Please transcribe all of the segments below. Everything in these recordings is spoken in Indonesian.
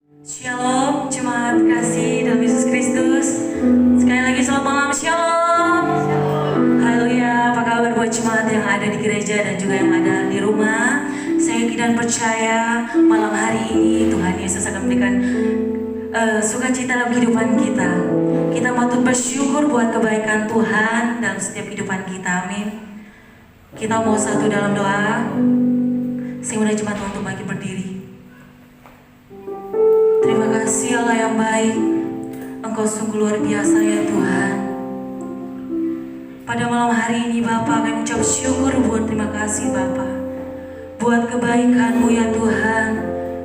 Shalom, jemaat kasih dalam Yesus Kristus. Sekali lagi selamat malam, shalom. Haleluya, apa kabar buat jemaat yang ada di gereja dan juga yang ada di rumah. Saya yakin dan percaya malam hari ini Tuhan Yesus akan memberikan sukacita dalam kehidupan kita. Kita patut bersyukur buat kebaikan Tuhan dalam setiap kehidupan kita, amin. Kita mau satu dalam doa. Saya undang jemaat Tuhan untuk bangkit berdiri. Terima kasih Allah yang baik, Engkau sungguh luar biasa ya Tuhan. Pada malam hari ini Bapa, kami ucap syukur buat terima kasih Bapa, buat kebaikan-Mu ya Tuhan,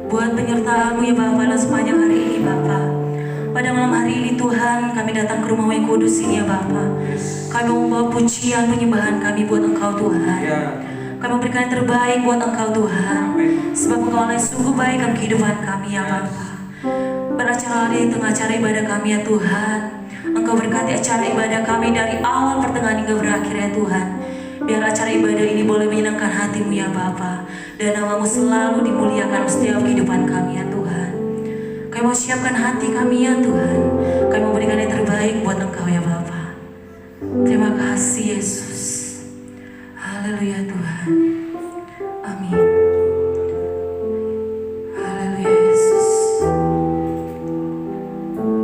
buat penyertaan-Mu ya Bapa dalam sepanjang hari ini Bapa. Pada malam hari ini Tuhan, kami datang ke rumah-Mu yang kudus ini ya Bapa. Kami membawa pujian penyembahan kami buat Engkau Tuhan. Kami memberikan yang terbaik buat Engkau Tuhan, sebab Engkau yang sungguh baik dalam kehidupan kami ya Bapa. Beracara di tengah acara ibadah kami ya Tuhan. Engkau berkati acara ibadah kami dari awal pertengahan hingga berakhir ya Tuhan. Biar acara ibadah ini boleh menyenangkan hati-Mu ya Bapa, dan nama-Mu selalu dimuliakan setiap kehidupan kami ya Tuhan. Kami mau siapkan hati kami ya Tuhan. Kami mau berikan yang terbaik buat Engkau ya Bapa. Terima kasih Yesus. Haleluya Tuhan. Amin. Haleluya Yesus.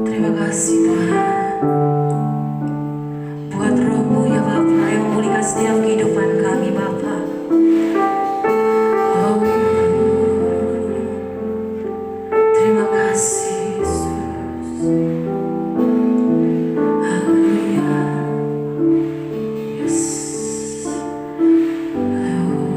Terima kasih Tuhan buat Roh-Mu ya Bapa yang memulihkan setiap kehidupan kami Bapa. Oh, terima kasih Yesus. Haleluya. Yes. Oh.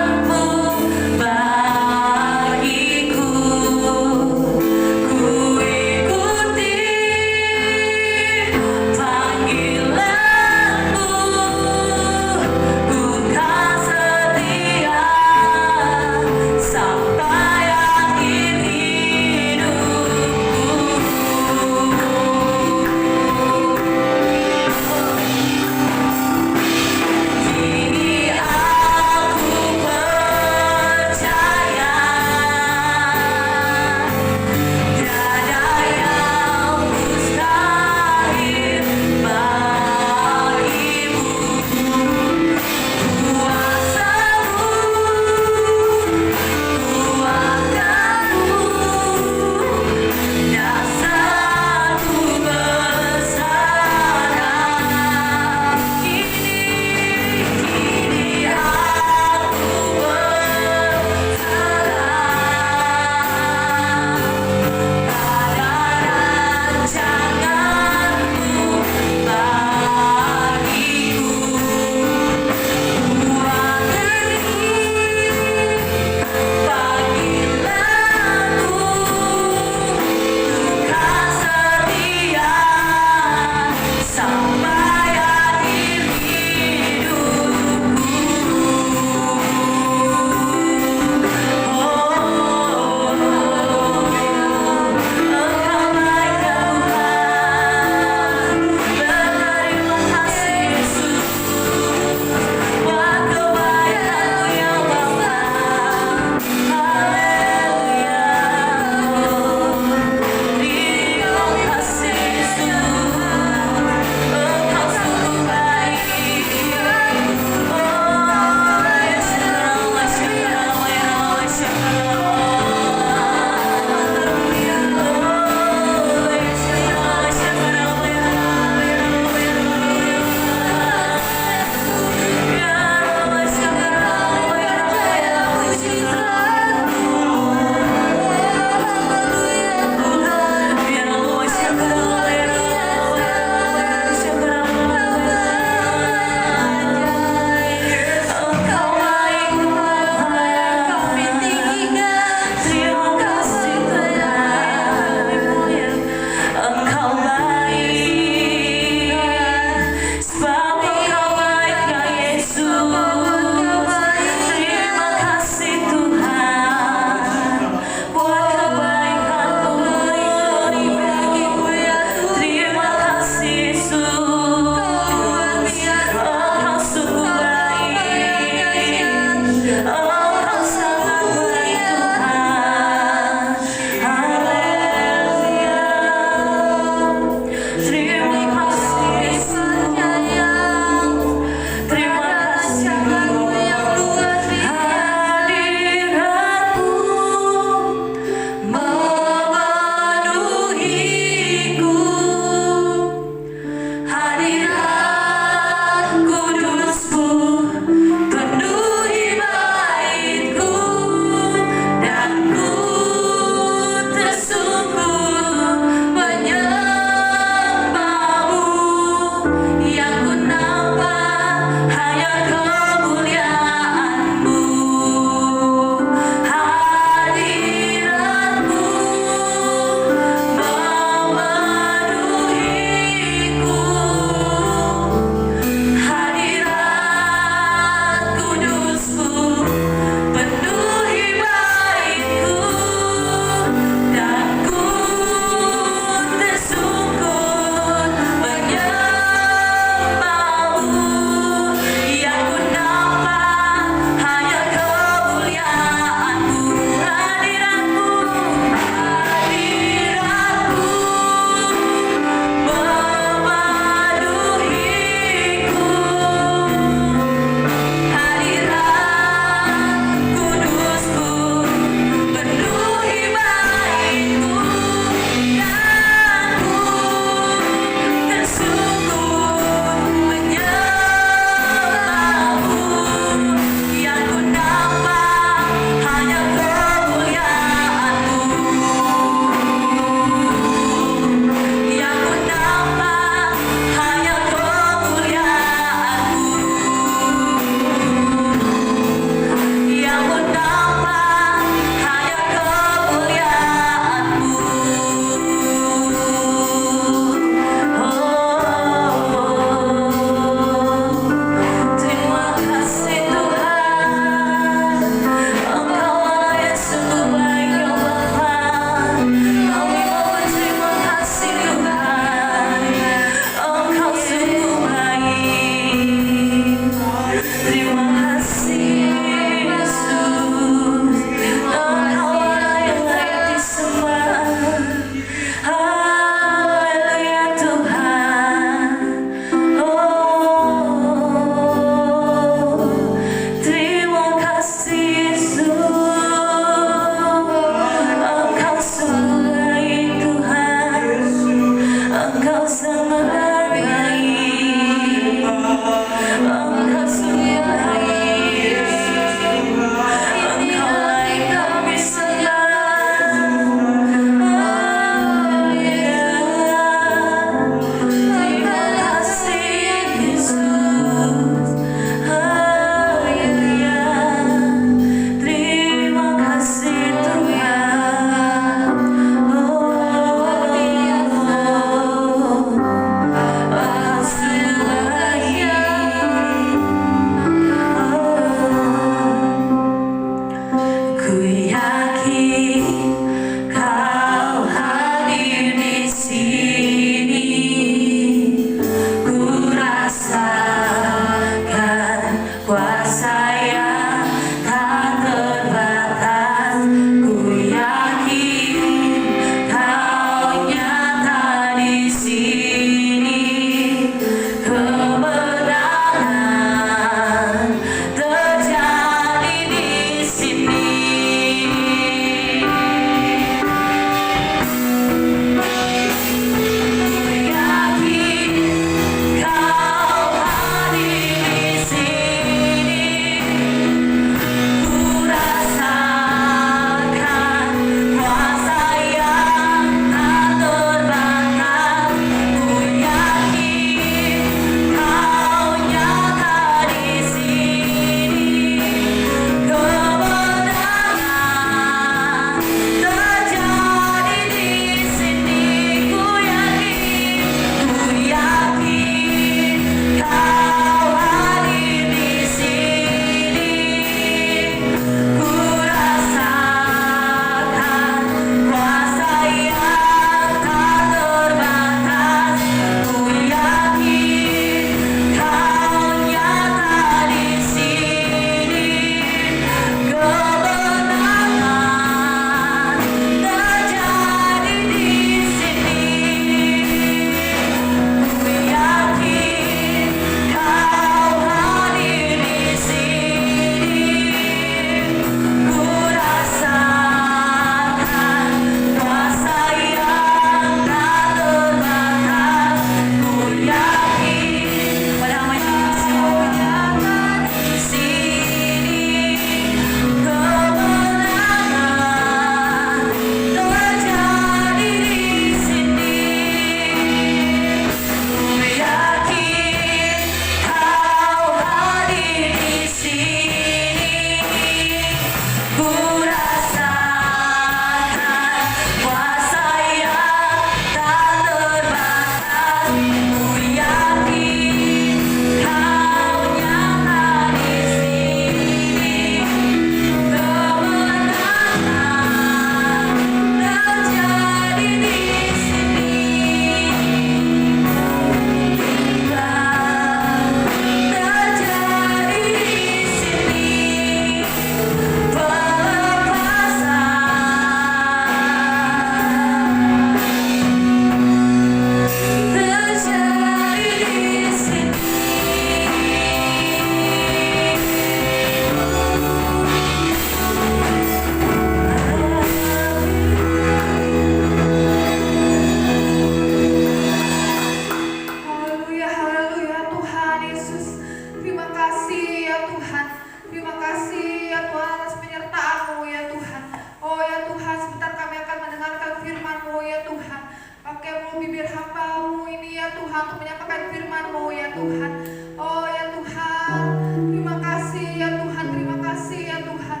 Tuhan. Oh ya Tuhan, terima kasih ya Tuhan, terima kasih ya Tuhan.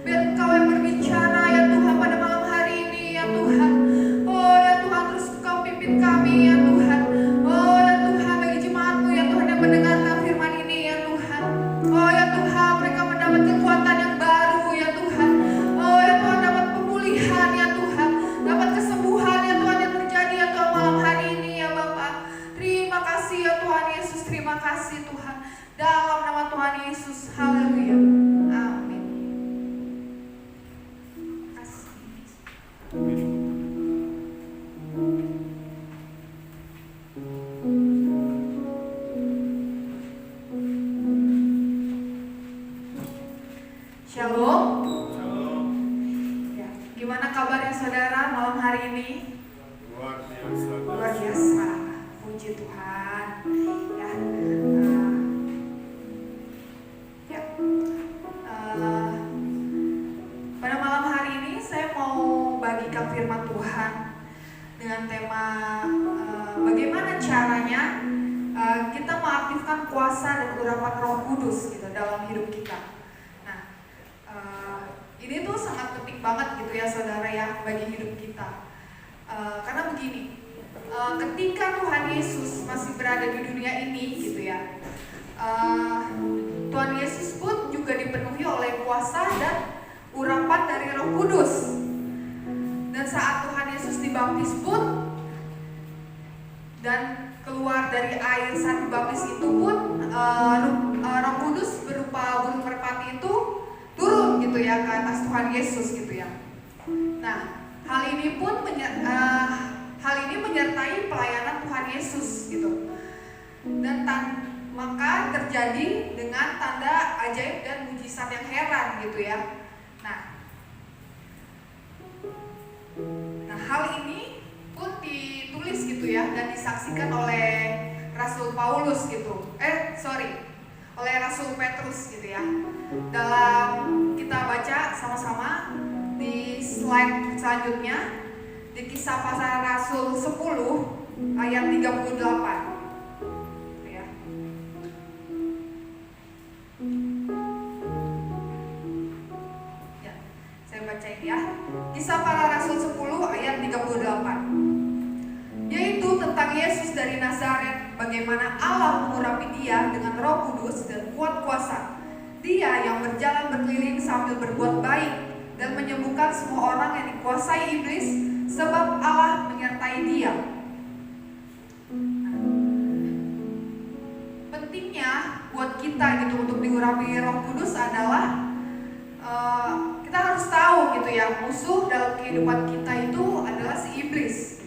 Biar Engkau yang berbicara ya Tuhan pada malam hari ini ya Tuhan. Oh ya Tuhan, terus Engkau pimpin kami ya Tuhan. Oh ya Tuhan, bagi jemaat-Mu ya Tuhan yang mendengarkan firman ini ya Tuhan. Oh ya Tuhan, mereka mendapat kekuatan yang baru ya Tuhan. Oh ya Tuhan, dapat pemulihan ya Tuhan, dapat kesembuhan ya Tuhan yang terjadi ya Tuhan malam hari ini ya Bapa. Terima kasih ya Tuhan Yesus, terima kasih Tuhan. Dalam nama Tuhan Yesus, haleluya. Amin. Terima kasih. Shalom. Ya, gimana kabarnya saudara malam hari ini? Luar biasa. Luar biasa. Puji Tuhan. Ya. Pada malam hari ini saya mau bagikan firman Tuhan dengan tema bagaimana caranya kita mengaktifkan kuasa dan urapan Roh Kudus gitu dalam hidup kita. Ini tuh sangat penting banget gitu ya saudara ya bagi hidup kita. Karena begini, ketika Tuhan Yesus masih berada di dunia ini gitu ya, Tuhan Yesus pun juga dipenuhi oleh kuasa dan urapan dari Roh Kudus. Dan saat Tuhan Yesus dibaptis pun dan keluar dari air saat dibaptis itu pun Roh Kudus berupa burung merpati itu turun gitu ya ke atas Tuhan Yesus gitu ya. Nah, hal ini menyertai pelayanan Tuhan Yesus gitu. Dan maka terjadi dengan tanda ajaib dan mujizat yang heran gitu ya. Nah, hal ini pun ditulis gitu ya dan disaksikan oleh Rasul Paulus gitu. Oleh Rasul Petrus gitu ya. Dalam kita baca sama-sama di slide selanjutnya di Kisah Para Rasul 10 ayat 38. Ya. Ya, saya bacain ya. Kisah Para Rasul 10 ayat 38. Yaitu tentang Yesus dari Nazaret, bagaimana Allah mengurapi dia dengan Roh Kudus dan kuat kuasa. Dia yang berjalan berkeliling sambil berbuat baik dan menyembuhkan semua orang yang dikuasai iblis, sebab Allah menyertai dia. Pentingnya buat kita gitu untuk diurapi Roh Kudus adalah kita harus tahu gitu ya, musuh dalam kehidupan kita itu adalah si iblis.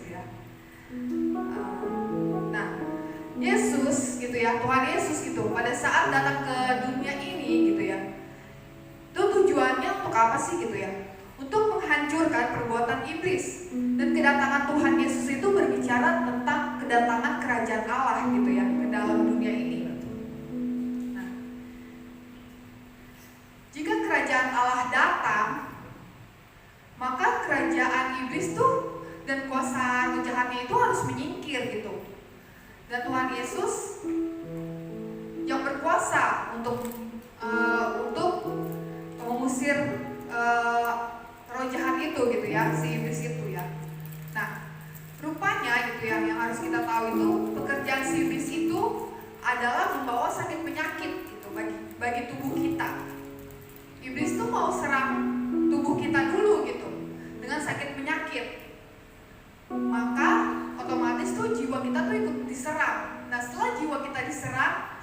Yesus gitu ya, Tuhan Yesus gitu pada saat datang ke dunia ini gitu ya, itu tujuannya untuk apa sih gitu ya? Untuk menghancurkan perbuatan iblis. Dan kedatangan Tuhan Yesus itu berbicara tentang kedatangan kerajaan Allah gitu ya ke dalam dunia ini. Nah, jika kerajaan Allah datang, maka kerajaan iblis tuh dan kuasa roh jahatnya itu harus menyingkir gitu. Dan Tuhan Yesus yang berkuasa untuk mengusir roh jahat itu gitu ya, si iblis itu ya. Nah, rupanya gitu ya, yang harus kita tahu itu pekerjaan si iblis itu adalah membawa sakit penyakit gitu bagi tubuh kita. Iblis tuh mau serang tubuh kita dulu gitu dengan sakit penyakit. Maka otomatis tuh jiwa kita tuh ikut diserang. Nah, setelah jiwa kita diserang,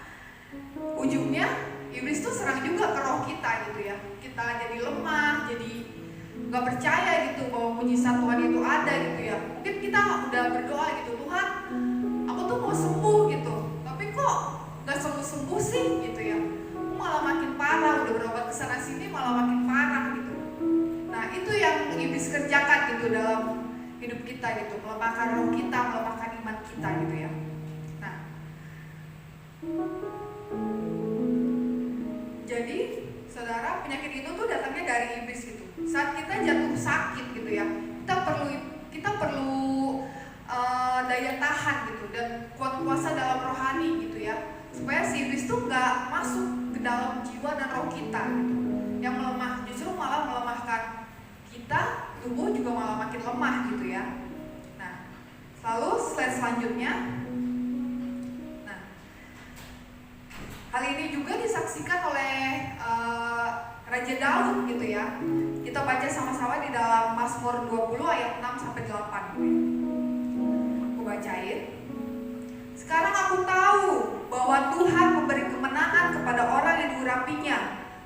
ujungnya iblis tuh serang juga ke roh kita gitu ya. Kita jadi lemah, jadi nggak percaya gitu bahwa mujizat Tuhan itu ada gitu ya. Mungkin kita udah berdoa gitu, Tuhan, aku tuh mau sembuh gitu, tapi kok nggak sembuh sih gitu ya. Aku malah makin parah, udah berobat kesana sini malah makin parah gitu. Nah, itu yang iblis kerjakan gitu dalam hidup kita gitu, melemahkan roh kita, melemahkan iman kita gitu ya. Nah, jadi saudara, penyakit itu tuh datangnya dari iblis gitu. Saat kita jatuh sakit gitu ya, kita perlu daya tahan gitu gitu dan kuat kuasa dalam rohani gitu ya, supaya si iblis tuh nggak masuk ke dalam jiwa dan roh kita gitu, yang melemah, justru malah melemahkan kita, tubuh juga malah makin lemah gitu ya. Nah, lalu slide selanjutnya. Nah, hal ini juga disaksikan oleh Raja Daud gitu ya. Kita baca sama-sama di dalam Mazmur 20 ayat 6 sampai 8 gitu ya. Aku bacain. Sekarang aku tahu bahwa Tuhan memberi kemenangan kepada orang yang diurapinya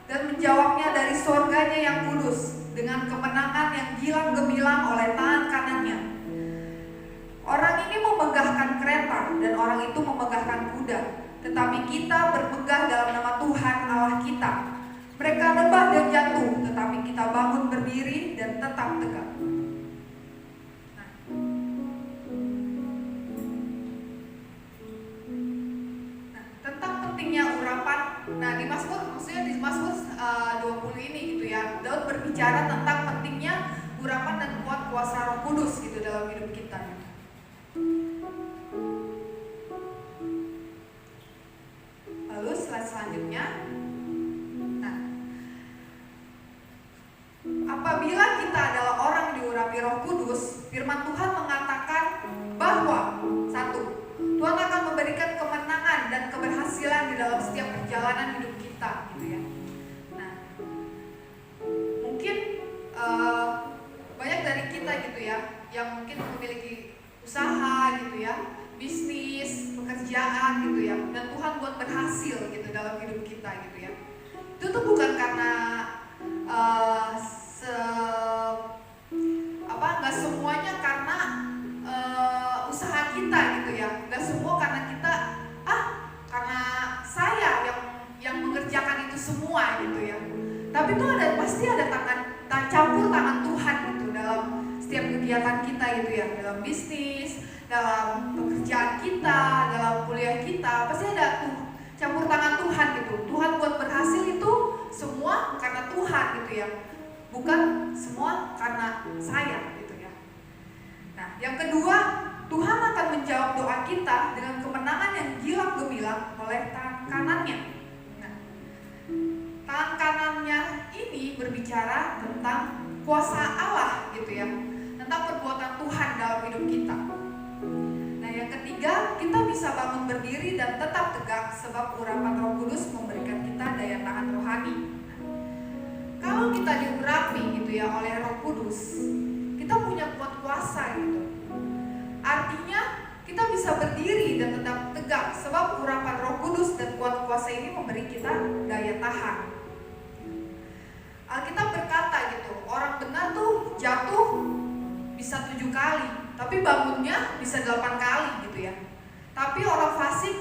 dan menjawabnya dari surganya yang kudus dengan kemenangan yang gilang gemilang oleh tangan kanannya. Orang ini memegahkan kereta dan orang itu memegahkan kuda, tetapi kita bermegah dalam nama Tuhan Allah kita. Mereka rebah dan jatuh, tetapi kita bangun berdiri dan tetap tegak. Nah, tentang pentingnya urapan. Nah, di Mazmur, maksudnya di Mazmur 20 ini gitu ya, Daud berbicara tentang pentingnya urapan dan kuat kuasa Roh Kudus gitu dalam hidup kita. Lalu slide selanjutnya. Nah, apabila kita adalah orang yang diurapi Roh Kudus, firman Tuhan mengatakan bahwa satu, Tuhan akan memberikan kemenangan dan keberhasilan di dalam setiap perjalanan hidup kita gitu ya. Nah, mungkin banyak dari kita gitu ya yang mungkin memiliki usaha gitu ya, bisnis, pekerjaan gitu ya, dan Tuhan buat berhasil gitu dalam hidup kita gitu ya. Itu tuh bukan karena nggak semuanya karena usaha kita gitu ya, nggak semua karena kita karena saya yang mengerjakan itu semua gitu ya. Tapi itu pasti ada campur tangan Tuhan gitu dalam setiap kegiatan kita gitu ya, dalam bisnis, dalam pekerjaan kita, dalam kuliah kita, pasti ada campur tangan Tuhan gitu. Tuhan buat berhasil itu semua karena Tuhan gitu ya, bukan semua karena saya gitu ya. Nah, yang kedua, Tuhan akan menjawab doa kita dengan kemenangan yang gilang gemilang oleh tangan kanannya. Nah, tangan kanannya ini berbicara tentang kuasa Allah gitu ya, tentang perbuatan Tuhan dalam hidup kita. Nah, yang ketiga, kita bisa bangun berdiri dan tetap tegak sebab urapan Roh Kudus memberikan kita daya tahan rohani. Kalau kita diurapi gitu ya oleh Roh Kudus, kita punya kuat kuasa gitu. Artinya kita bisa berdiri dan tetap tegak sebab urapan Roh Kudus dan kuat kuasa ini memberi kita daya tahan. Alkitab berkata gitu, orang benar tuh jatuh bisa 7 kali, tapi bangunnya bisa 8 kali gitu ya. Tapi orang fasik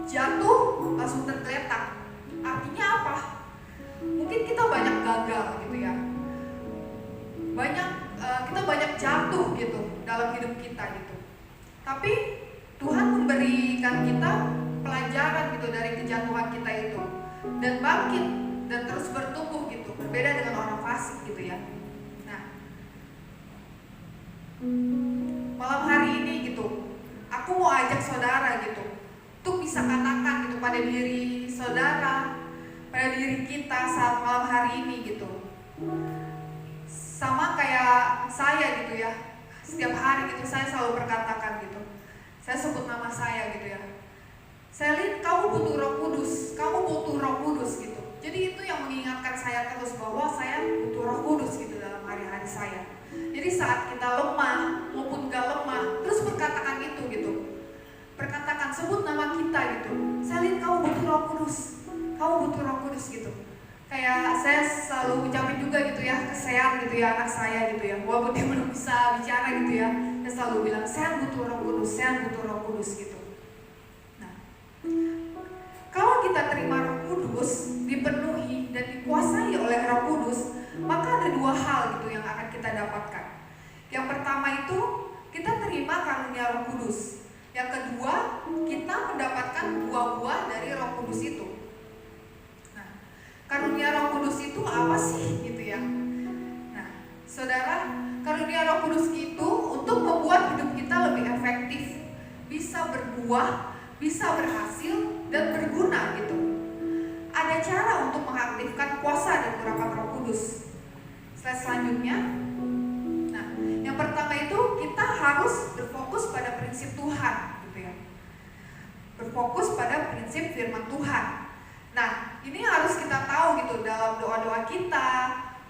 jatuh langsung tergeletak. Artinya apa? Mungkin kita banyak gagal gitu ya. Kita banyak jatuh gitu dalam hidup kita gitu. Tapi Tuhan memberikan kita pelajaran gitu dari kejatuhan kita itu dan bangkit dan terus bertumbuh gitu. Berbeda dengan orang fasik gitu ya. Nah, malam hari ini gitu, aku mau ajak saudara gitu untuk bisa katakan gitu pada diri saudara, pada diri kita saat malam hari ini gitu. Sama kayak saya gitu ya, setiap hari gitu saya selalu berkatakan gitu, saya sebut nama saya gitu ya, Selin, kamu butuh Roh Kudus, kamu butuh Roh Kudus gitu. Jadi itu yang mengingatkan saya terus bahwa saya butuh Roh Kudus gitu dalam hari-hari saya. Jadi saat kita lemah maupun gak lemah, terus perkatakan itu gitu, perkatakan, sebut nama kita gitu, Selin, kamu butuh Roh Kudus, kamu butuh Roh Kudus gitu. Kayak saya selalu ucapin juga gitu ya, ke Sean gitu ya, anak saya gitu ya, walaupun dia belum bisa bicara gitu ya, saya selalu bilang, Sean butuh Roh Kudus, Sean butuh Roh Kudus gitu. Nah, kalau kita terima Roh Kudus, dipenuhi dan dikuasai oleh Roh Kudus, maka ada 2 hal gitu yang akan kita dapatkan. Yang pertama itu kita terima karunia Roh Kudus. Yang kedua, kita mendapatkan buah-buah dari Roh Kudus itu. Karunia Roh Kudus itu apa sih gitu ya? Nah, saudara, karunia Roh Kudus itu untuk membuat hidup kita lebih efektif, bisa bisa berbuah, bisa berhasil dan berguna gitu. Ada cara untuk mengaktifkan kuasa dan urapan Roh Kudus. Slide selanjutnya. Nah, yang pertama itu kita harus berfokus pada prinsip Tuhan gitu ya. Berfokus pada prinsip firman Tuhan. Nah, ini harus kita tahu gitu dalam doa-doa kita,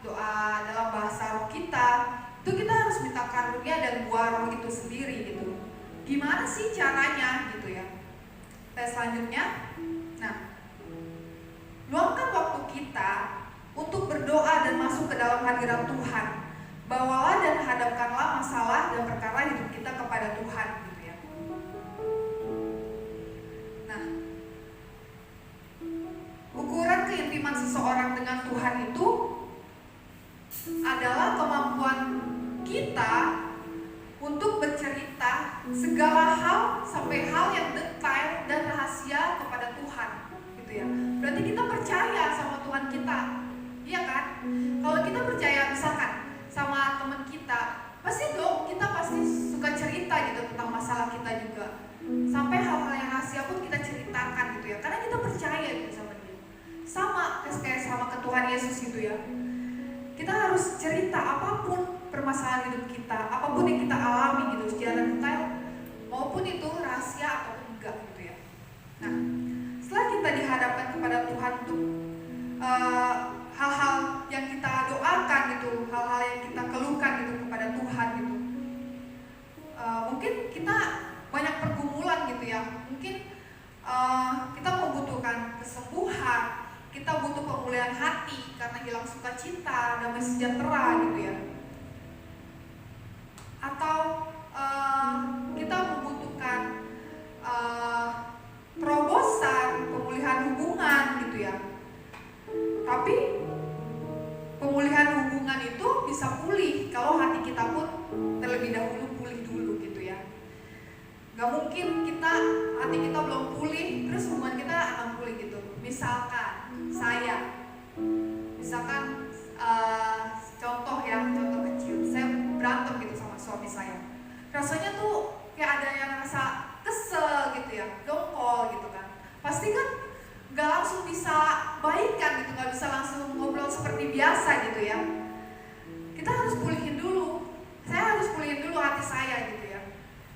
doa dalam bahasa roh kita, itu kita harus minta karunia dan buah roh itu sendiri gitu. Gimana sih caranya gitu ya? Tes selanjutnya. Nah, luangkan waktu kita untuk berdoa dan masuk ke dalam hadirat Tuhan. Bawalah dan hadapkanlah masalah dan perkara hidup kita kepada Tuhan gitu ya. Nah, ukuran keintiman seseorang dengan Tuhan itu adalah kemampuan kita untuk bercerita segala hal sampai hal yang detail dan rahasia kepada Tuhan gitu ya. Berarti kita percaya sama Tuhan kita, iya kan? Kalau kita percaya misalkan sama teman kita, pasti dong kita pasti suka cerita gitu tentang masalah kita juga, sampai hal-hal yang rahasia pun kita ceritakan gitu ya, karena kita percaya gitu sama dia. Sama kayak sama ke Tuhan Yesus gitu ya. Kita harus cerita apapun permasalahan hidup kita, apapun yang kita alami gitu secara detail, maupun itu rahasia ataupun enggak gitu ya. Nah, setelah kita dihadapkan kepada Tuhan untuk hal-hal yang kita doakan gitu, hal-hal yang kita keluhkan gitu kepada Tuhan gitu, mungkin kita banyak pergumulan gitu ya. Mungkin kita membutuhkan kesembuhan, kita butuh pemulihan hati karena hilang sukacita, damai sejahtera gitu ya. Atau kita membutuhkan terobosan, pemulihan hubungan gitu ya. Tapi pemulihan hubungan itu bisa pulih kalau hati kita pun terlebih dahulu pulih dulu gitu ya. Gak mungkin hati kita belum pulih terus hubungan kita akan pulih gitu. Misalkan contoh kecil, saya berantem gitu sama suami saya. Rasanya tuh kayak ada yang rasa kesel gitu ya, dongkol gitu kan. Pasti kan gak langsung bisa baikan gitu, gak bisa langsung ngobrol seperti biasa gitu ya. Kita harus pulihin dulu. Saya harus pulihin dulu hati saya gitu ya.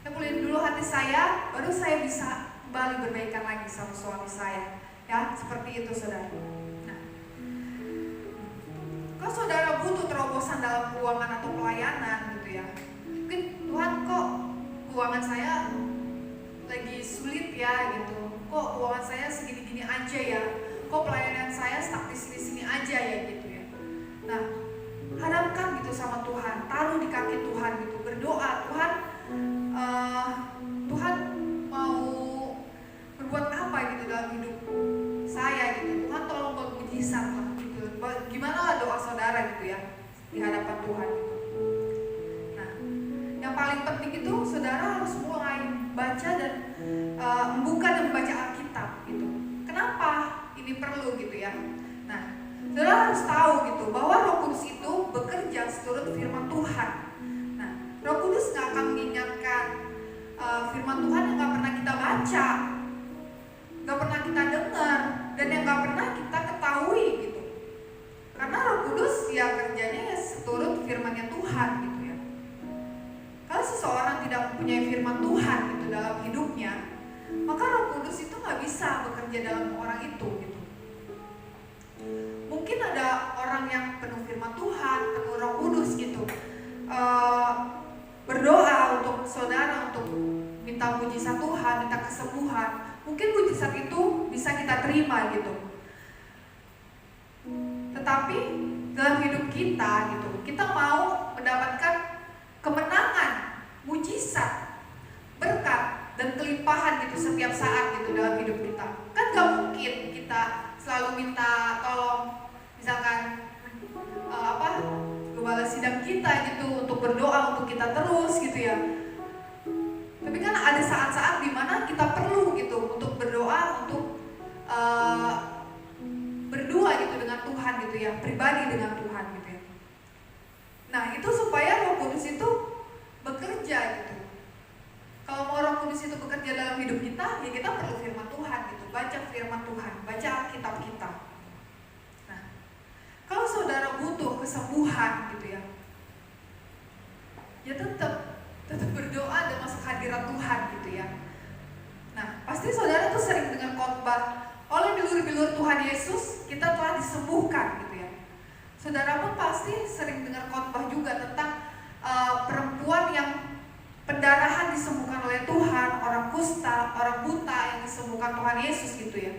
Saya pulihin dulu hati saya, baru saya bisa kembali berbaikan lagi sama suami saya. Ya, seperti itu saudara. Nah, kalau saudara butuh terobosan dalam keuangan atau pelayanan gitu ya, mungkin Tuhan kok keuangan saya lagi sulit ya gitu, kok keuangan saya segini-gini aja ya, kok pelayanan saya stuck di sini-sini aja ya gitu ya. Nah, hadapkan gitu sama Tuhan, taruh di kaki Tuhan gitu, berdoa Tuhan, Tuhan mau berbuat apa gitu dalam hidup saya gitu. Tuhan tolong buat mujizat lah gitu. Gimana lah doa saudara gitu ya di hadapan Tuhan gitu. Nah, yang paling penting itu saudara harus mulai baca dan membuka dan membaca Alkitab gitu. Kenapa ini perlu gitu ya? Nah, saudara harus tahu gitu bahwa Roh Kudus itu bekerja seturut firman Tuhan. Nah, Roh Kudus gak akan mengingatkan firman Tuhan yang gak pernah kita baca, gak pernah kita dengar, dan yang gak pernah kita ketahui gitu. Karena Roh Kudus ya kerjanya ya seturut firman-Nya Tuhan gitu ya. Kalau seseorang tidak mempunyai firman Tuhan gitu dalam hidupnya, maka Roh Kudus itu gak bisa bekerja dalam orang itu gitu. Mungkin ada orang yang penuh firman Tuhan, penuh Roh Kudus gitu, berdoa untuk saudara untuk minta mujizat Tuhan, minta kesembuhan. Mungkin mujizat itu bisa kita terima gitu. Tetapi dalam hidup kita gitu, kita mau mendapatkan kemenangan, mujizat, berkat dan kelimpahan gitu setiap saat gitu dalam hidup kita. Kan gak mungkin kita selalu minta tolong misalkan gembala sidang kita gitu untuk berdoa untuk kita terus gitu ya. Tapi kan ada saat-saat dimana kita perlu gitu untuk berdoa, untuk berdua gitu dengan Tuhan gitu ya, pribadi dengan Tuhan gitu ya. Nah itu supaya Roh Kudus itu bekerja gitu. Kalau mau Roh Kudus itu bekerja dalam dalam hidup kita, ya kita perlu firman Tuhan gitu, baca firman Tuhan, baca Alkitab kita. Nah, kalau saudara butuh kesembuhan gitu ya, ya tetap berdoa dan masuk hadirat Tuhan gitu ya. Nah, pasti saudara tuh sering dengar khotbah, oleh bilur-bilur Tuhan Yesus kita telah disembuhkan gitu ya. Saudara pun pasti sering dengar khotbah juga tentang perempuan yang pendarahan disembuhkan oleh Tuhan, orang kusta, orang buta yang disembuhkan Tuhan Yesus gitu ya.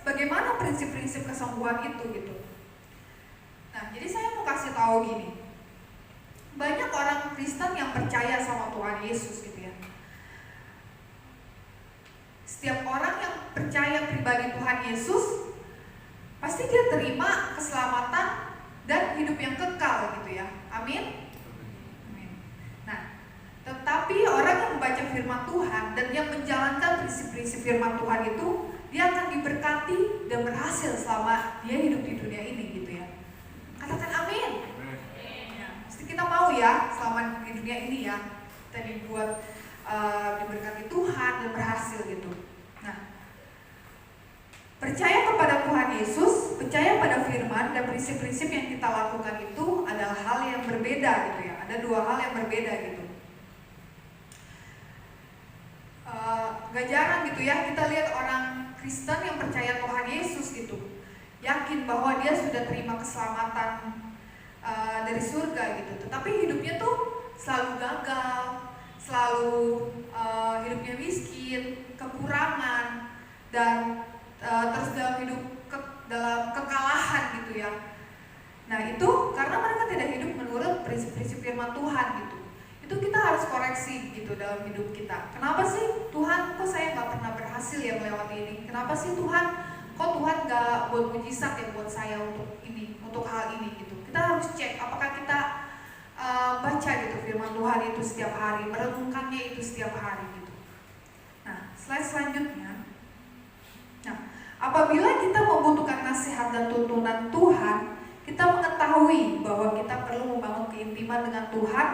Bagaimana prinsip-prinsip kesembuhan itu gitu. Nah, jadi saya mau kasih tahu gini. Banyak orang Kristen yang percaya sama Tuhan Yesus gitu ya. Setiap orang yang percaya pribadi Tuhan Yesus, pasti dia terima keselamatan dan hidup yang kekal gitu ya. Amin. Nah, tetapi orang yang membaca firman Tuhan dan yang menjalankan prinsip-prinsip firman Tuhan itu, dia akan diberkati dan berhasil selama dia hidup di dunia ini gitu ya. Katakan amin. Ya, pasti kita mau ya selama di dunia ini ya, kita dibuat diberkati Tuhan dan berhasil gitu. Nah, percaya kepada Tuhan Yesus, percaya pada firman dan prinsip-prinsip yang kita lakukan itu adalah hal yang berbeda gitu ya. Ada dua hal yang berbeda gitu. Gak jarang gitu ya kita lihat orang Kristen yang percaya Tuhan Yesus gitu, yakin bahwa dia sudah terima keselamatan dari surga gitu, tetapi hidupnya tuh selalu gagal, selalu hidupnya miskin, kekurangan, dan terus dalam hidup dalam kekalahan gitu ya. Nah itu karena mereka tidak hidup menurut prinsip-prinsip firman Tuhan gitu. Itu kita harus koreksi gitu dalam hidup kita. Kenapa sih Tuhan, kok saya nggak pernah berhasil ya melewati ini? Kenapa sih Tuhan, kok Tuhan nggak buat mujizat ya buat saya untuk ini, untuk hal ini gitu. Kita harus cek apakah kita baca gitu firman Tuhan itu setiap hari, merenungkannya itu setiap hari gitu. Nah, slide selanjutnya. Nah, apabila kita membutuhkan nasihat dan tuntunan Tuhan, kita mengetahui bahwa kita perlu membangun keintiman dengan Tuhan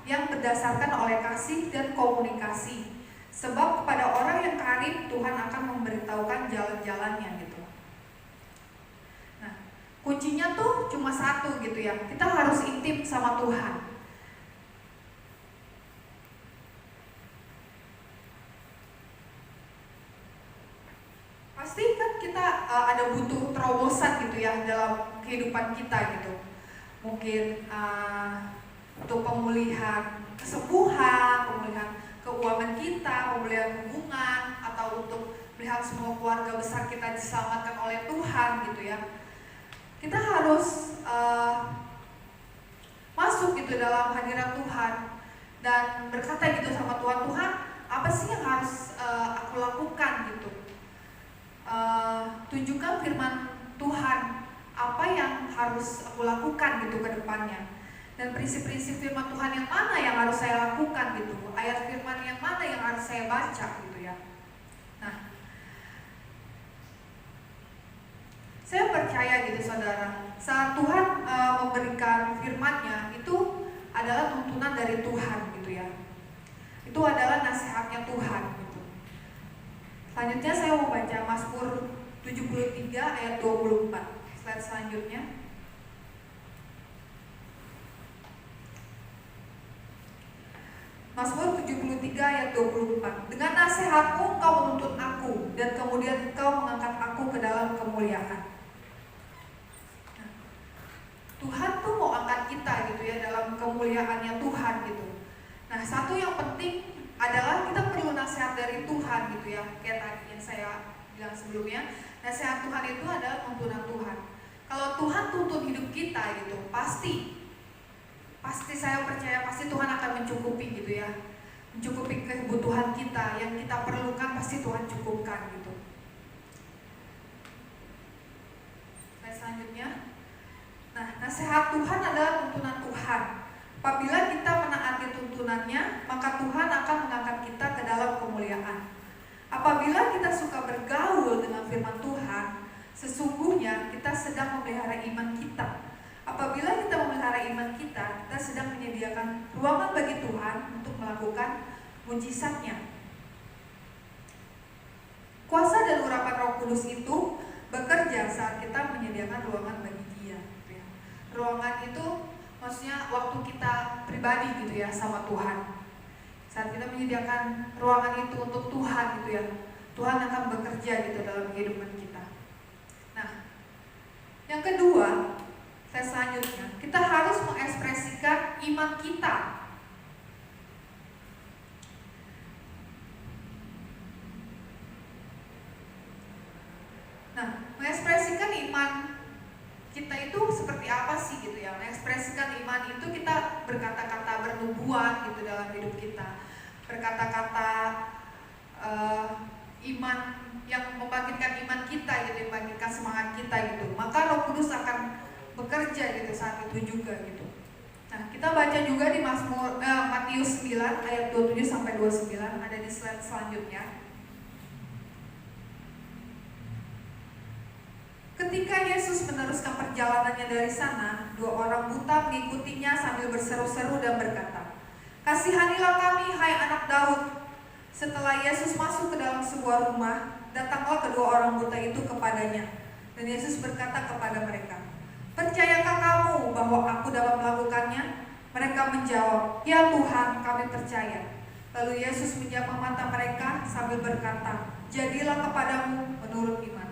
yang berdasarkan oleh kasih dan komunikasi. Sebab kepada orang yang karib, Tuhan akan memberitahukan jalan-jalannya gitu. Nah, kuncinya tuh cuma satu gitu ya. Kita harus intim sama Tuhan. Pasti kan kita ada butuh terobosan gitu ya dalam kehidupan kita gitu. Mungkin untuk pemulihan kesembuhan, pemulihan keuangan kita, pemulihan hubungan, atau untuk melihat semua keluarga besar kita diselamatkan oleh Tuhan gitu ya. Kita harus masuk gitu dalam hadirat Tuhan dan berkata gitu sama Tuhan, Tuhan apa sih yang harus aku lakukan gitu. Tunjukkan firman Tuhan apa yang harus aku lakukan gitu ke depannya. Dan prinsip-prinsip firman Tuhan yang mana yang harus saya lakukan gitu, ayat firman yang mana yang harus saya baca gitu ya. Nah, saya percaya gitu saudara, saat Tuhan memberikan firman-Nya itu adalah tuntunan dari Tuhan gitu ya. Itu adalah nasihatnya Tuhan gitu. Selanjutnya saya mau baca Mazmur 73 ayat 24. Slide selanjutnya. Mazmur 73 ayat 24. Dengan nasihatmu engkau menuntut aku, dan kemudian engkau mengangkat aku ke dalam kemuliaan. Nah, Tuhan tuh mau angkat kita gitu ya dalam kemuliaannya Tuhan gitu. Nah, satu yang penting adalah kita perlu nasihat dari Tuhan gitu ya. Kayak tadi yang saya bilang sebelumnya, nasihat Tuhan itu adalah tuntunan Tuhan. Kalau Tuhan tuntun hidup kita gitu, pasti saya percaya pasti Tuhan akan mencukupi gitu ya, mencukupi kebutuhan kita yang kita perlukan, pasti Tuhan cukupkan gitu. Slide selanjutnya. Nah, nasihat Tuhan adalah tuntunan Tuhan. Apabila kita menaati tuntunannya, maka Tuhan akan mengangkat kita ke dalam kemuliaan. Apabila kita suka bergaul dengan firman Tuhan, sesungguhnya kita sedang memelihara iman kita. Apabila kita memelihara iman kita sedang menyediakan ruangan bagi Tuhan untuk melakukan mujizatnya. kuasa dan urapan Roh Kudus itu bekerja saat kita menyediakan ruangan bagi Dia gitu ya. Ruangan itu maksudnya waktu kita pribadi gitu ya sama Tuhan. Saat kita menyediakan ruangan itu untuk Tuhan gitu ya, Tuhan akan bekerja gitu dalam kehidupan kita. Nah, yang kedua, selanjutnya kita harus mengekspresikan iman kita. Nah, mengekspresikan iman kita itu seperti apa sih gitu ya? Mengekspresikan iman itu kita berkata-kata bernubuat gitu dalam hidup kita, berkata-kata iman yang membangkitkan iman kita gitu, membangkitkan semangat kita gitu. Maka Roh Kudus akan bekerja gitu saat itu juga gitu. Nah, kita baca juga di Matius 9 ayat 27 sampai 29, ada di slide selanjutnya. Ketika Yesus meneruskan perjalanannya dari sana, 2 orang buta mengikutinya sambil berseru-seru dan berkata, "Kasihanilah kami, hai anak Daud." Setelah Yesus masuk ke dalam sebuah rumah, datanglah kedua orang buta itu kepadanya. Dan Yesus berkata kepada mereka, "Percayakah kamu bahwa aku dapat melakukannya?" Mereka menjawab, "Ya Tuhan, kami percaya." Lalu Yesus menjamah mata mereka sambil berkata, "Jadilah kepadamu menurut imanmu."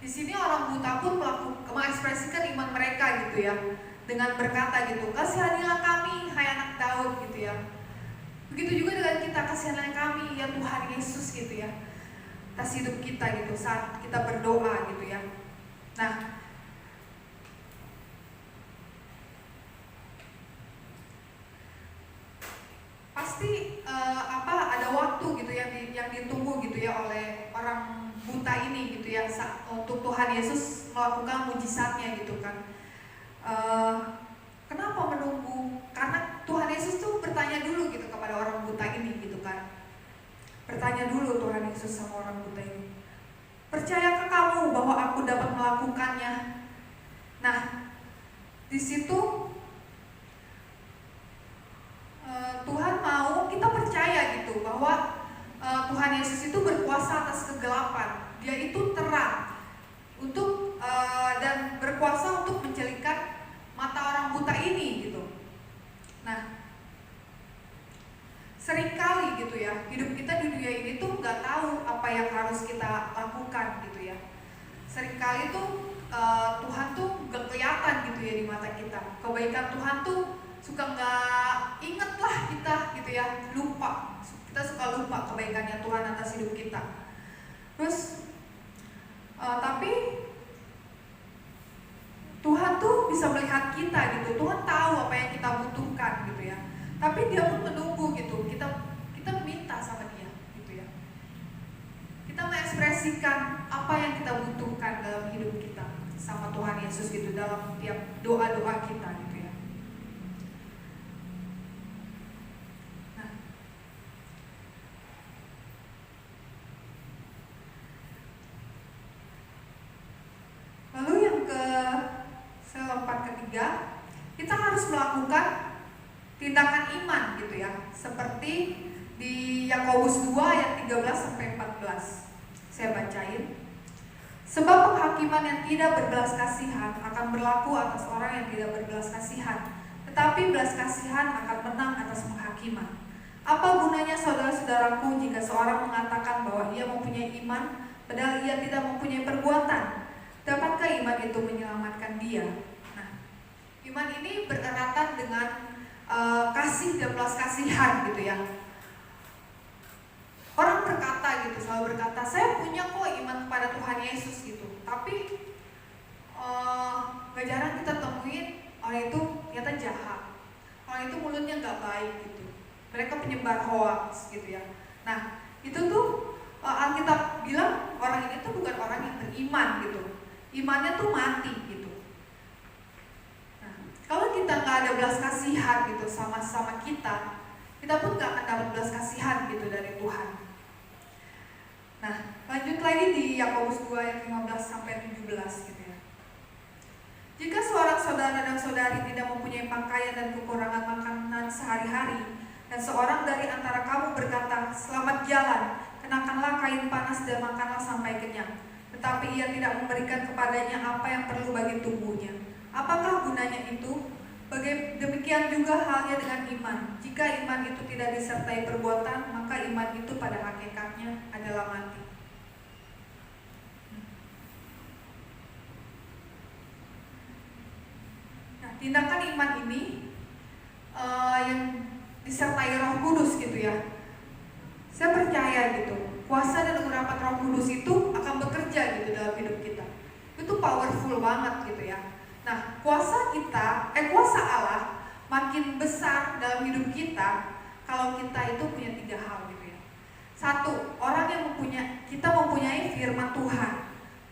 Di sini orang buta pun mengekspresikan iman mereka gitu ya, dengan berkata gitu, "Kasihanilah kami, hai anak Daud," gitu ya. Begitu juga dengan kita, kasihanilah kami ya Tuhan Yesus gitu ya, atas hidup kita gitu saat kita berdoa gitu ya. Nah, pasti ada waktu gitu yang ditunggu gitu ya oleh orang buta ini gitu ya untuk Tuhan Yesus melakukan mujizatnya gitu kan. Kenapa menunggu? Karena Tuhan Yesus tuh bertanya dulu gitu kepada orang buta ini gitu kan. Bertanya dulu Tuhan Yesus sama orang buta ini, "Percayakah kamu bahwa aku dapat melakukannya?" Nah, di situ Tuhan mau kita percaya gitu bahwa Tuhan Yesus itu berkuasa atas kegelapan. Dia itu terang untuk dan berkuasa untuk menjelikan mata orang buta ini gitu. Nah, seringkali gitu ya, hidup kita di dunia ini tuh nggak tahu apa yang harus kita lakukan gitu ya. Seringkali tuh Tuhan tuh nggak kelihatan gitu ya di mata kita. Kebaikan Tuhan tuh suka nggak inget lah kita gitu ya, lupa. Kita suka lupa kebaikannya Tuhan atas hidup kita. Terus tapi Tuhan tuh bisa melihat kita gitu. Tuhan tahu apa yang kita butuhkan gitu ya. Tapi Dia pun menunggu gitu. Kita minta sama Dia gitu ya. Kita mengekspresikan apa yang kita butuhkan dalam hidup kita sama Tuhan Yesus gitu dalam tiap doa-doa kita gitu ya. Ketiga, kita harus melakukan tindakan iman gitu ya, seperti di Yakobus 2 ayat 13 sampai 14. Saya bacain. "Sebab penghakiman yang tidak berbelas kasihan akan berlaku atas orang yang tidak berbelas kasihan, tetapi belas kasihan akan menang atas penghakiman. Apa gunanya saudara-saudaraku jika seorang mengatakan bahwa ia mempunyai iman, padahal ia tidak mempunyai perbuatan? Dapatkah iman itu menyelamatkan dia?" Iman ini bereratan dengan kasih dan belas kasihan gitu ya. Orang berkata gitu, selalu berkata, "Saya punya kok iman kepada Tuhan Yesus" gitu. Tapi gak jarang kita temuin orang itu ternyata jahat. Orang itu mulutnya gak baik gitu. Mereka penyebar hoax gitu ya. Nah, itu tuh Alkitab bilang orang ini tuh bukan orang yang beriman gitu. Imannya tuh mati gitu. Kalau kita nggak ada belas kasihan gitu sama kita pun nggak akan dapat belas kasihan gitu dari Tuhan. Nah, lanjut lagi di Yakobus 2 ayat 15 sampai 17 gitu ya. "Jika seorang saudara dan saudari tidak mempunyai pakaian dan kekurangan makanan sehari-hari, dan seorang dari antara kamu berkata, 'Selamat jalan,' kenakanlah kain panas dan makanlah sampai kenyang. Tetapi ia tidak memberikan kepadanya apa yang perlu bagi tubuhnya. Apakah gunanya itu? Demikian juga halnya dengan iman. Jika iman itu tidak disertai perbuatan, maka iman itu pada hakikatnya adalah mati. Nah, tindakan iman ini yang disertai Roh Kudus gitu ya. Saya percaya gitu, kuasa dan urapan Roh Kudus itu akan bekerja gitu dalam hidup kita. Itu powerful banget gitu ya. Nah, kuasa Allah makin besar dalam hidup kita kalau kita itu punya 3 hal gitu ya. 1, orang yang mempunyai firman Tuhan.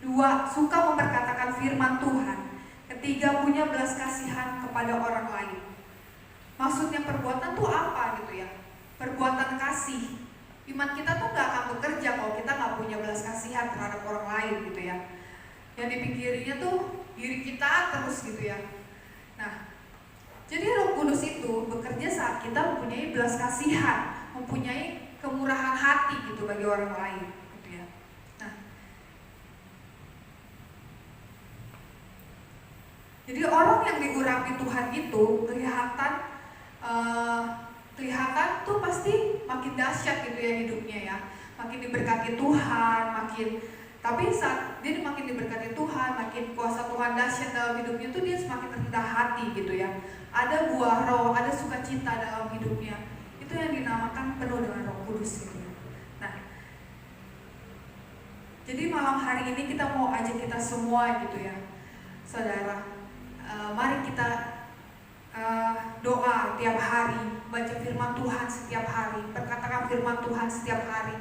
2, suka memperkatakan firman Tuhan. 3, punya belas kasihan kepada orang lain. Maksudnya perbuatan tuh apa gitu ya? Perbuatan kasih. Iman kita tuh gak akan bekerja kalau kita gak punya belas kasihan terhadap orang lain gitu ya. Yang dipikirinya tuh diri kita terus gitu ya. Nah, jadi Roh Kudus itu bekerja saat kita mempunyai belas kasihan, mempunyai kemurahan hati gitu bagi orang lain gitu ya. Nah, jadi orang yang diurapi Tuhan itu kelihatan tuh pasti makin dahsyat gitu ya hidupnya ya, makin diberkati Tuhan, tapi saat dia makin diberkati Tuhan, makin kuasa Tuhan dahsyat dalam hidupnya tuh dia semakin rendah hati gitu ya. Ada buah roh, ada sukacita dalam hidupnya. Itu yang dinamakan penuh dengan Roh Kudus gitu ya. Nah, jadi malam hari ini kita mau ajak kita semua gitu ya, saudara, mari kita doa tiap hari, baca firman Tuhan setiap hari, perkatakan firman Tuhan setiap hari,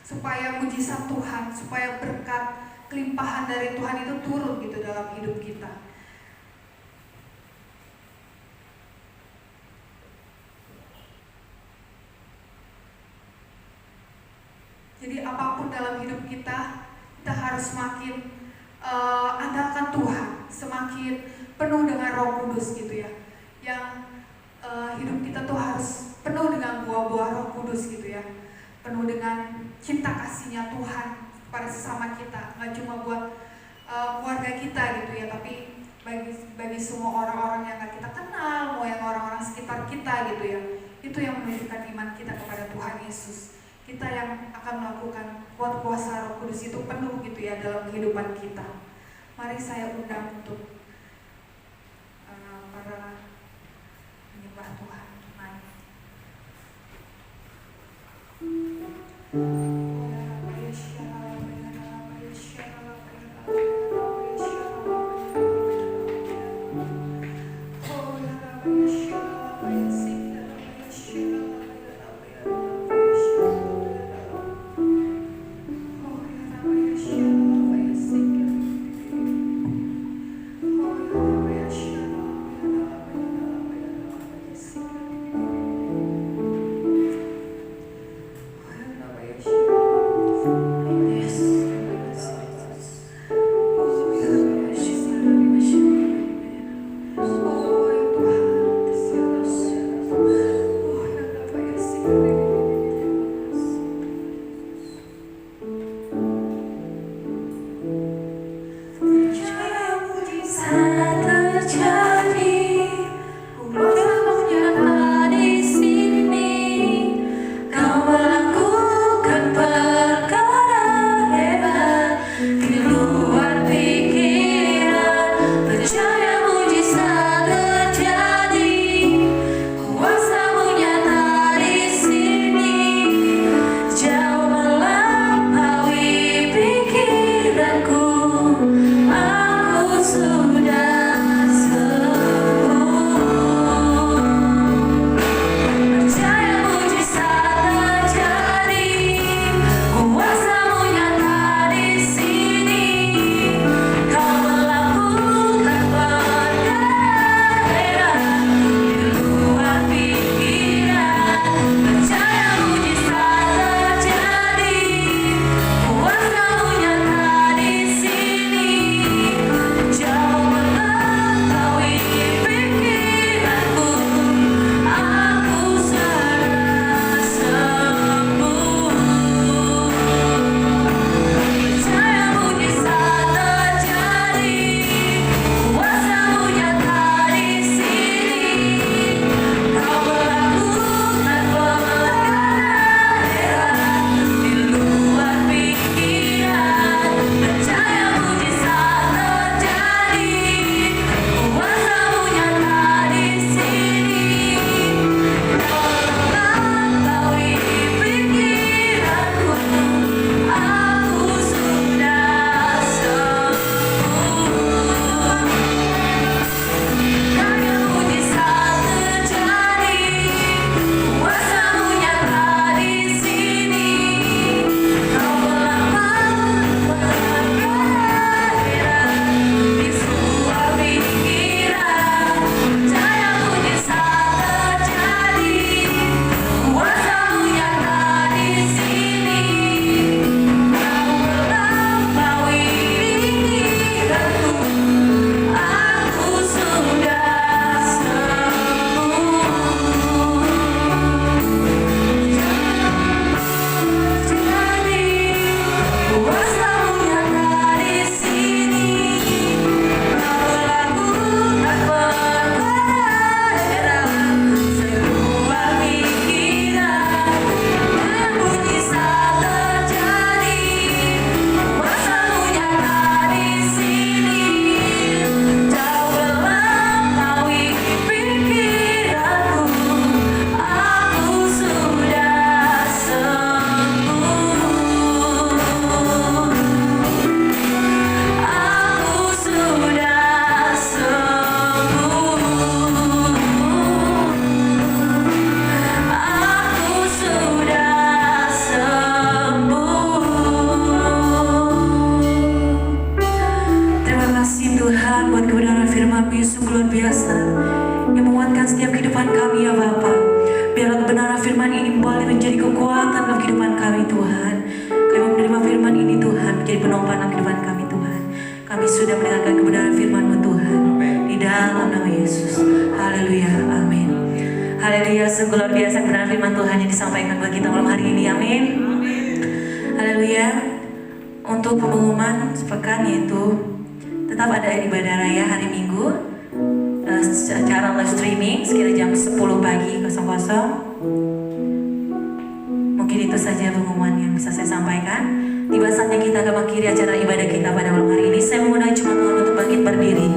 supaya mujizat Tuhan, supaya berkat kelimpahan dari Tuhan itu turun gitu dalam hidup kita. Jadi apapun dalam hidup kita harus semakin andalkan Tuhan, semakin penuh dengan Roh Kudus gitu ya. Yang hidup kita tuh harus penuh dengan buah-buah Roh Kudus gitu ya. Penuh dengan cinta kasihnya Tuhan kepada sesama kita, nggak cuma buat keluarga kita gitu ya, tapi bagi semua orang-orang yang nggak kita kenal, mau yang orang-orang sekitar kita gitu ya. Itu yang menunjukkan iman kita kepada Tuhan Yesus. Kita yang akan melakukan kuasa Roh Kudus itu penuh gitu ya dalam kehidupan kita. Mari saya undang untuk para penyembah Tuhan naik. kami ya Bapa. Biarlah kebenaran firman ini boleh menjadi kekuatan dalam kehidupan kami Tuhan. Kami menerima firman ini Tuhan menjadi penopang dalam kehidupan kami Tuhan. Kami sudah mendengarkan kebenaran firman-Mu Tuhan. Di dalam nama Yesus. Haleluya. Amin. Haleluya. Sungguh luar biasa kebenaran firman Tuhan yang disampaikan bagi kita malam hari ini. Amin. Haleluya. Untuk pengumuman sepekan yaitu tetap ada ibadah raya hari Minggu secara live streaming sekira jam 10 pagi 00. Mungkin itu saja pengumuman yang bisa saya sampaikan. Tiba saatnya kita akan mengakhiri acara ibadah kita pada malam hari ini. Saya mengundang jemaat Tuhan untuk bangkit berdiri.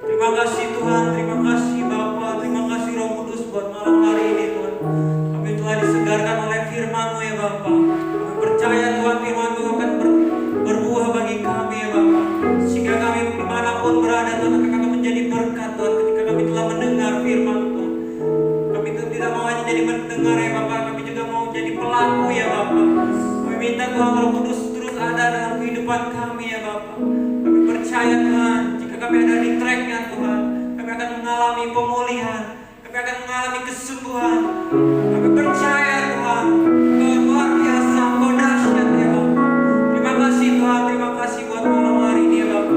Terima kasih Tuhan, terima kasih Bapa, terima kasih Roh Kudus buat malam hari ini Tuhan. Kami telah disegarkan oleh firman-Mu ya Bapa. Kami percaya Tuhan firman-Mu akan berbuah bagi kami ya Bapa. Sehingga kami dimanapun berada Tuhan akan menjadi berkat Tuhan ketika kami telah mendengar firman Tuhan. Kami tidak mau hanya jadi mendengar ya Bapa, kami juga mau jadi pelaku ya Bapa. Kami minta Tuhan Roh Kudus terus ada dalam kehidupan kami ya Bapa. Kami percaya Tuhan, jika kami ada di track-Nya Tuhan, kami akan mengalami pemulihan, kami akan mengalami kesembuhan. Kami percaya Tuhan, Engkau luar biasa, Engkau dahsyat ya Bapa. Terima kasih Tuhan, terima kasih buat malam hari ini ya Bapa.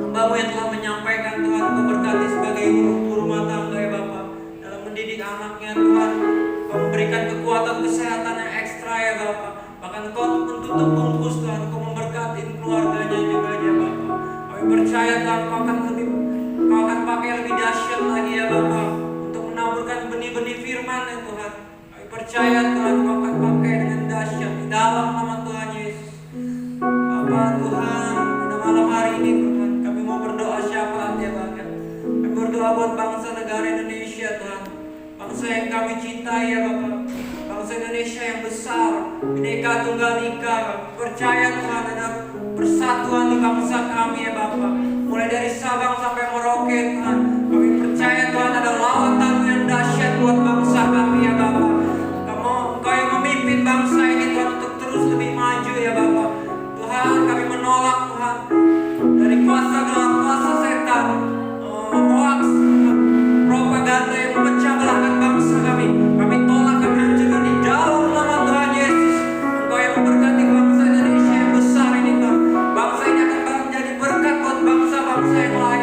Hamba-Mu yang telah menyampaikan Tuhan, Engkau berkati sebagai ibu rumah tangga ya Bapa. Dalam mendidik anaknya Tuhan, Engkau memberikan kekuatan kesehatan yang ekstra ya Bapa. Bahkan Engkau menutup bungkus Tuhan, Engkau memberkati keluarganya juga ya Bapa. Kami percaya Tuhan, Kau akan pakai lebih dahsyat lagi ya Bapa untuk menaburkan benih-benih firman ya Tuhan. Kami percaya Tuhan, Kau akan pakai dengan dahsyat di dalam nama Tuhan Yesus. Bapa Tuhan, pada malam hari ini Tuhan, kami mau berdoa syafaat ya Bapa. Kami berdoa buat bangsa negara Indonesia Tuhan, bangsa yang kami cintai ya Bapa. Bangsa Indonesia yang besar, Bhinneka Tunggal Ika. Percaya Tuhan ada persatuan di bangsa kami ya Bapa. Mulai dari Sabang sampai Merauke Tuhan, kami percaya Tuhan ada lawatan yang dahsyat buat bangsa kami ya Bapa. Engkau yang memimpin bangsa ini Tuhan untuk terus lebih maju ya Bapa. Tuhan, kami menolak Tuhan dari kuasa gelap, kuasa setan, hoax, propaganda yang memecah belahkan bangsa kami. Kami tolak, kami hancurkan di dalam nama Tuhan Yesus. Engkau yang memberkati bangsa Indonesia yang besar ini Tuhan. Bangsa ini akan menjadi berkat buat bangsa-bangsa yang lain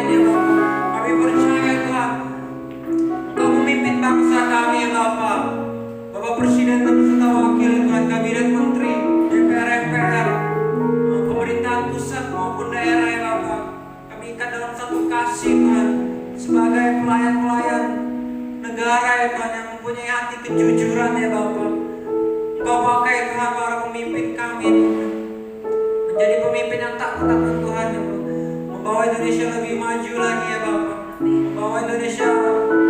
bangsa kami ya Bapa. Bapak Presiden dan beserta Wakil Tuhan, Kabinet Menteri, DPR, MPR, pemerintahan pusat maupun daerah ya Bapa. Kami ikat dalam satu kasih Tuhan, sebagai pelayan-pelayan negara ya Tuhan, yang mempunyai hati kejujuran ya Bapa. Engkau pakai Tuhan para pemimpin kami Tuhan, menjadi pemimpin yang takut akan Tuhan ya Bapa. Membawa Indonesia lebih maju lagi ya Bapa. Membawa Indonesia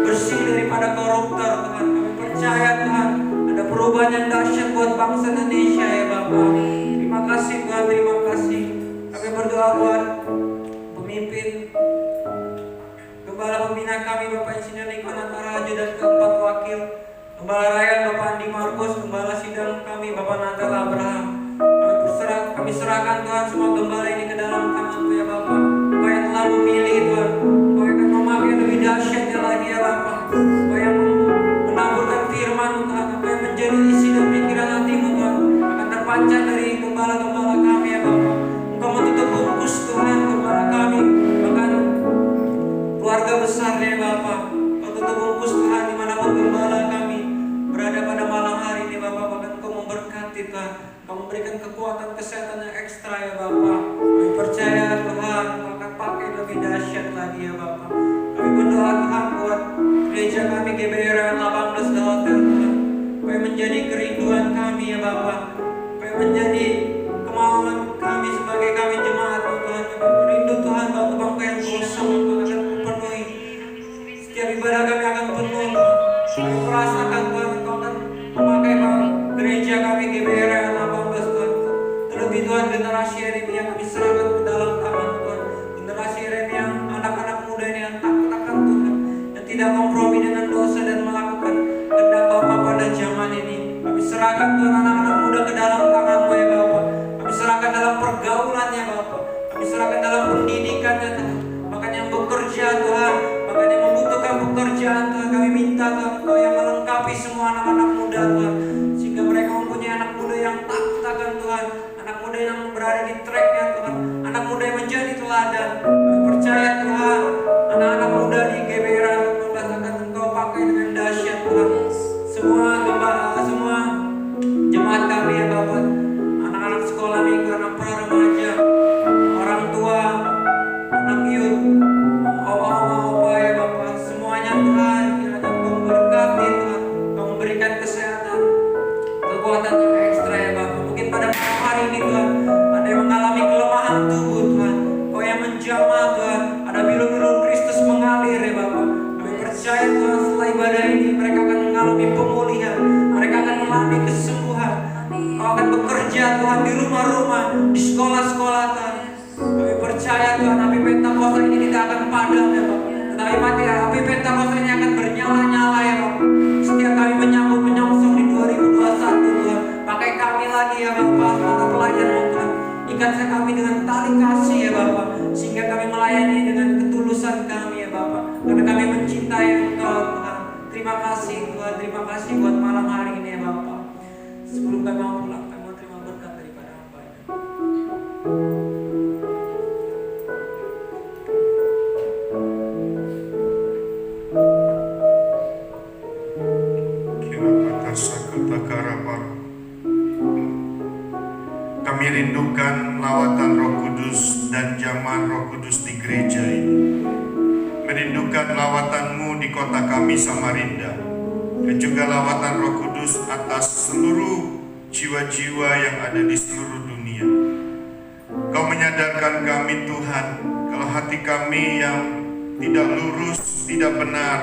bersih daripada koruptor Tuhan. Kami percaya Tuhan ada perubahan yang dahsyat buat bangsa Indonesia ya Bapa. Terima kasih Tuhan, terima kasih. Kami berdoa buat pemimpin Gembala pembina kami Bapak Insinyur Niko Natarajo dan keempat wakil Gembala Raya Bapak Andi Markus, Gembala sidang kami Bapak Natal Abraham. Kami serahkan Tuhan semua gembala ini ke dalam tangan-Mu ya Bapa. Kau yang telah memilih Tuhan, Kau akan memakai lebih dahsyatnya lagi ya Bapa. Kau yang menaburkan firman-Mu Tuhan, apa yang menjadi isi dan pikiran hati-Mu Tuhan akan terpancar dari gembala-gembala kami ya Bapa. Engkau menutup bungkus Tuhan gembala kami, bahkan keluarga besarnya ya Bapa. Kau tutup bungkus Tuhan dimanapun gembala kami berada pada malam hari ini Bapa. Bahkan Kau memberkati Tuhan, Kau memberikan kekuatan kesehatan yang ekstra ya Bapa. Kami percaya Tuhan Kau akan pakai lebih dahsyat lagi ya Bapa. Kami berdoa Tuhan buat gereja kami GBR 18 The Hotel Tuhan, supaya menjadi kerinduan kami ya Bapa, supaya menjadi kemauan kami sebagai kami jemaat Tuhan. Kami rindu Tuhan bahwa bangkai yang kosong Engkau akan penuhi. Setiap ibadah kami akan penuh Tuhan. Kami merasakan Tuhan Engkau akan memakai gereja kami GBR 18 Tuhan. Terlebih Tuhan generasi Yeremia yang kami serahkan ke dalam tangan Tuhan. Generasi Yeremia yang anak-anak muda ini yang takut akan Tuhan, yang tidak kompromi dengan dosa dan melakukan kehendak Bapa pada zaman ini. Kami serahkan Tuhan anak-anak muda ke dalam tangan-Mu ya Bapa. Kami serahkan dalam pergaulannya Bapa. Kami serahkan dalam pendidikannya Tuhan. Bahkan yang bekerja Tuhan, bahkan yang membutuhkan pekerjaan Tuhan, kami minta Tuhan Engkau yang melengkapi semua anak-anak muda Tuhan, sehingga mereka mempunyai anak muda yang takut akan Tuhan, anak muda yang berada di tracknya Tuhan, anak muda yang menjadi teladan. Kami percaya Tuhan, anak-anak muda di GBR 18 akan Engkau pakai dengan dahsyat Tuhan. Semua jemaat kami ya Bapak, anak-anak sekolah minggu, anak pra-remaja, orang tua, anak youth, opa ya Bapak, semuanya Tuhan kiranya Kau memberkati Tuhan, Kau memberikan kesehatan, kekuatan yang ekstra ya Bapak. Mungkin pada malam hari ini Tuhan ada yang mengalami kelemahan tubuh Tuhan, Kau yang menjamah Tuhan, ada biru-biru Kristus mengalir ya Bapak. Kami percaya Tuhan setelah ibadah ini mereka akan mengalami pemulihan, mereka akan mengalami kesembuhan. Kau akan bekerja Tuhan di rumah-rumah, di sekolah-sekolah Tuhan. Kami percaya Tuhan api Pentakosta ini tidak akan padam ya Bapak, tetapi api Pentakosta ini akan bernyala-nyala ya Bapak. Setiap kami menyambut menyongsong di 2021 Tuhan, pakai kami lagi ya Bapak, para pelayan Tuhan. Ikatkan kami dengan tali kasih ya Bapak, sehingga kami melayani dengan ketulusan kami ya Bapak, karena kami mencintai Engkau Tuhan. Terima kasih Tuhan, terima kasih buat malam hari ini ya Bapak. Sebelum kami mau pulang, kami mau terima berkat daripada Hamba-Nya. Kami rindukan lawatan Roh Kudus dan jamaah Roh Kudus di gereja ini. Merindukan lawatan-Mu di kota kami Samarinda, dan juga lawatan Roh Kudus atas seluruh jiwa-jiwa yang ada di seluruh dunia. Kau menyadarkan kami Tuhan, kalau hati kami yang tidak lurus, tidak benar,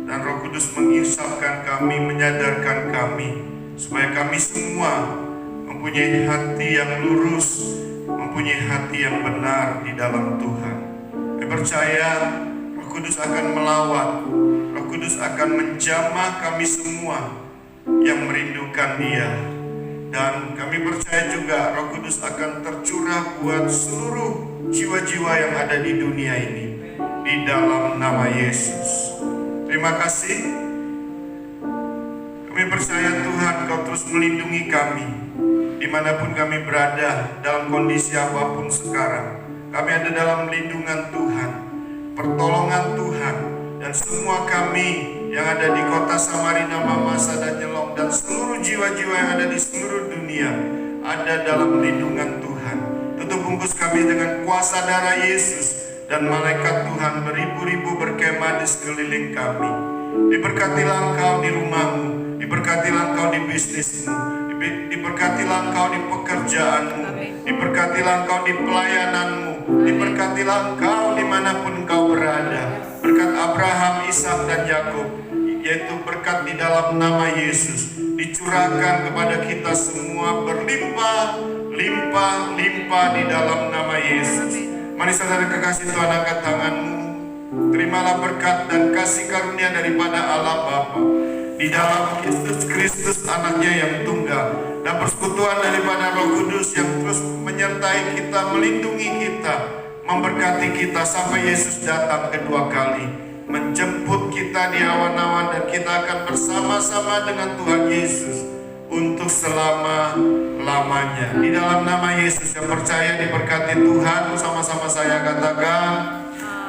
dan Roh Kudus menginsafkan kami, menyadarkan kami, supaya kami semua mempunyai hati yang lurus, mempunyai hati yang benar di dalam Tuhan. Kami percaya Roh Kudus akan melawat, Roh Kudus akan menjamah kami semua yang merindukan Dia. Dan kami percaya juga Roh Kudus akan tercurah buat seluruh jiwa-jiwa yang ada di dunia ini, di dalam nama Yesus. Terima kasih. Kami percaya Tuhan Kau terus melindungi kami dimanapun kami berada, dalam kondisi apapun sekarang. Kami ada dalam lindungan Tuhan, pertolongan Tuhan, dan semua kami yang ada di kota Samarinda, Mamasa dan Nyelong, dan seluruh jiwa-jiwa yang ada di seluruh dunia ada dalam lindungan Tuhan. Tutup bungkus kami dengan kuasa darah Yesus, dan malaikat Tuhan beribu-ribu berkemah di sekeliling kami. Diberkatilah engkau di rumahmu, diberkatilah engkau di bisnismu, diberkatilah engkau di pekerjaanmu, diberkatilah engkau di pelayananmu, diberkatilah engkau dimanapun engkau berada. Berkat Abraham, Ishak dan Yakub, yaitu berkat di dalam nama Yesus, dicurahkan kepada kita semua berlimpah, limpah, limpah di dalam nama Yesus. Mari saudara kekasih Tuhan, angkat tanganmu. Terimalah berkat dan kasih karunia daripada Allah Bapa di dalam Yesus Kristus anaknya yang tunggal, dan persekutuan daripada Roh Kudus yang terus menyertai kita, melindungi kita, memberkati kita sampai Yesus datang kedua kali, menjemput kita di awan-awan, dan kita akan bersama-sama dengan Tuhan Yesus untuk selama-lamanya. Di dalam nama Yesus yang percaya diberkati Tuhan, sama-sama saya katakan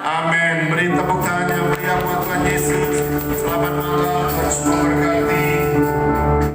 amin. Beri tepuk tangan yang meriah buat Tuhan Yesus. Selamat malam, Tuhan memberkati.